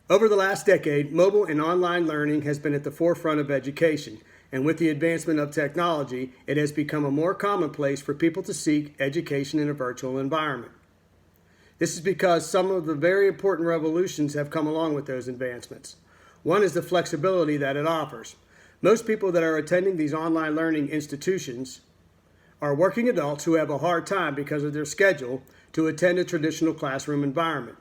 Over the last decade, mobile and online learning has been at the forefront of education, and with the advancement of technology, it has become a more commonplace for people to seek education in a virtual environment. This is because some of the very important revolutions have come along with those advancements. One is the flexibility that it offers. Most people that are attending these online learning institutions are working adults who have a hard time because of their schedule to attend a traditional classroom environment.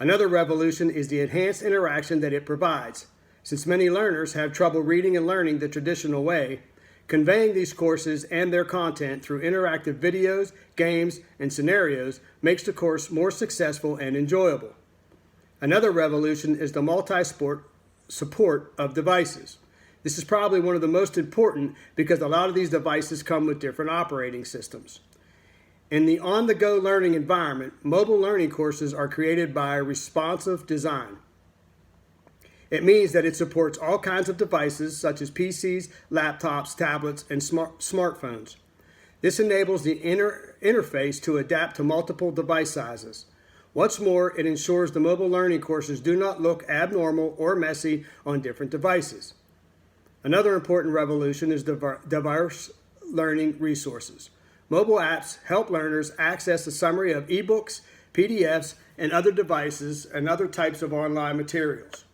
Another revolution is the enhanced interaction that it provides. Since many learners have trouble reading and learning the traditional way, conveying these courses and their content through interactive videos, games, and scenarios makes the course more successful and enjoyable. Another revolution is the multi-sport support of devices. This is probably one of the most important because a lot of these devices come with different operating systems. In the on-the-go learning environment, mobile learning courses are created by responsive design. It means that it supports all kinds of devices such as PCs, laptops, tablets, and smartphones. This enables the interface to adapt to multiple device sizes. What's more, it ensures the mobile learning courses do not look abnormal or messy on different devices. Another important revolution is diverse learning resources. Mobile apps help learners access a summary of ebooks, PDFs, and other devices and other types of online materials.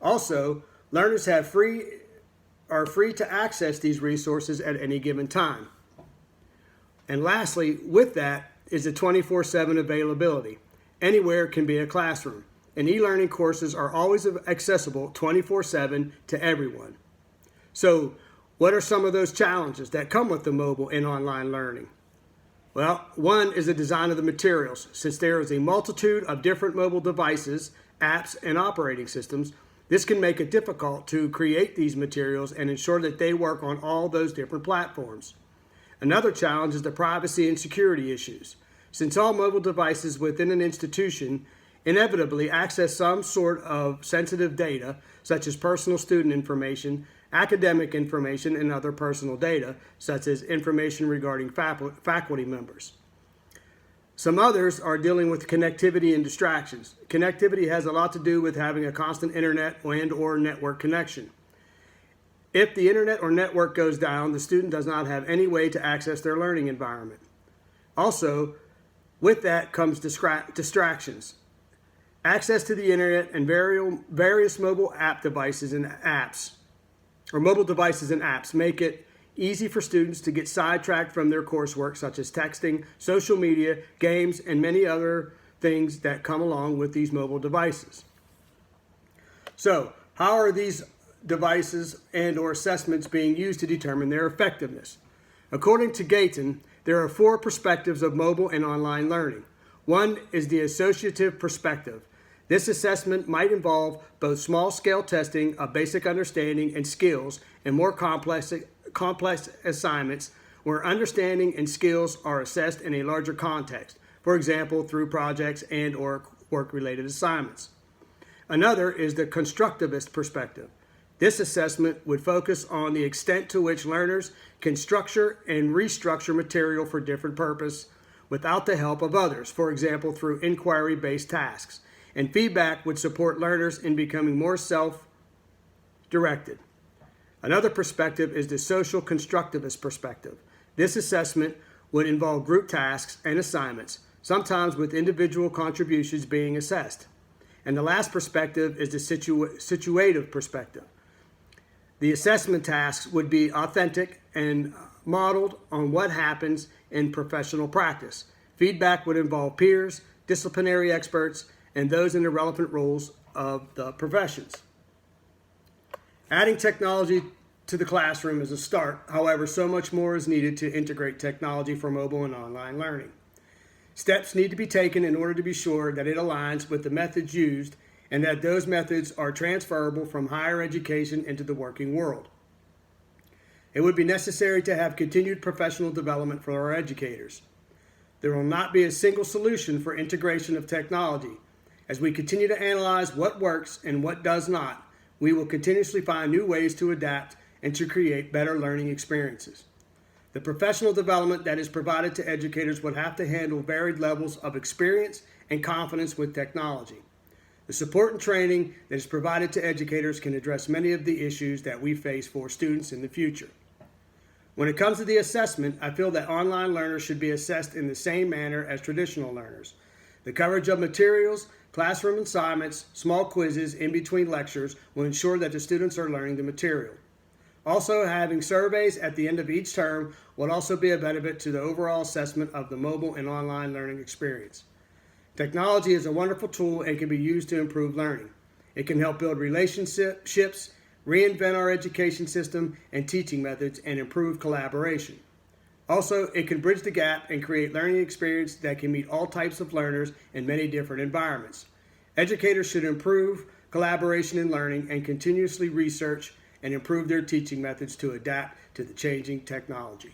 Also, learners are free to access these resources at any given time. And lastly, with that is the 24/7 availability. Anywhere can be a classroom, and e-learning courses are always accessible 24/7 to everyone. So, what are some of those challenges that come with the mobile and online learning? Well, one is the design of the materials. Since there is a multitude of different mobile devices, apps, and operating systems, this can make it difficult to create these materials and ensure that they work on all those different platforms. Another challenge is the privacy and security issues. Since all mobile devices within an institution inevitably access some sort of sensitive data, such as personal student information, academic information, and other personal data, such as information regarding faculty members. Some others are dealing with connectivity and distractions. Connectivity has a lot to do with having a constant internet and/or network connection. If the internet or network goes down, the student does not have any way to access their learning environment. Also, with that comes distractions. Access to the internet and various mobile devices and apps make it easy for students to get sidetracked from their coursework, such as texting, social media, games, and many other things that come along with these mobile devices. So, how are these devices and/or assessments being used to determine their effectiveness? According to Gayton, there are 4 perspectives of mobile and online learning. One is the associative perspective. This assessment might involve both small-scale testing of basic understanding and skills and more complex assignments where understanding and skills are assessed in a larger context, for example, through projects and/or work-related assignments. Another is the constructivist perspective. This assessment would focus on the extent to which learners can structure and restructure material for different purposes without the help of others, for example, through inquiry-based tasks. And feedback would support learners in becoming more self-directed. Another perspective is the social constructivist perspective. This assessment would involve group tasks and assignments, sometimes with individual contributions being assessed. And the last perspective is the situative perspective. The assessment tasks would be authentic and modeled on what happens in professional practice. Feedback would involve peers, disciplinary experts, and those in the relevant roles of the professions. Adding technology to the classroom is a start. However, so much more is needed to integrate technology for mobile and online learning. Steps need to be taken in order to be sure that it aligns with the methods used and that those methods are transferable from higher education into the working world. It would be necessary to have continued professional development for our educators. There will not be a single solution for integration of technology. As we continue to analyze what works and what does not, we will continuously find new ways to adapt and to create better learning experiences. The professional development that is provided to educators would have to handle varied levels of experience and confidence with technology. The support and training that is provided to educators can address many of the issues that we face for students in the future. When it comes to the assessment, I feel that online learners should be assessed in the same manner as traditional learners. The coverage of materials, classroom assignments, small quizzes in between lectures will ensure that the students are learning the material. Also, having surveys at the end of each term will also be a benefit to the overall assessment of the mobile and online learning experience. Technology is a wonderful tool and can be used to improve learning. It can help build relationships, reinvent our education system and teaching methods, and improve collaboration. Also, it can bridge the gap and create learning experience that can meet all types of learners in many different environments. Educators should improve collaboration in learning and continuously research and improve their teaching methods to adapt to the changing technology.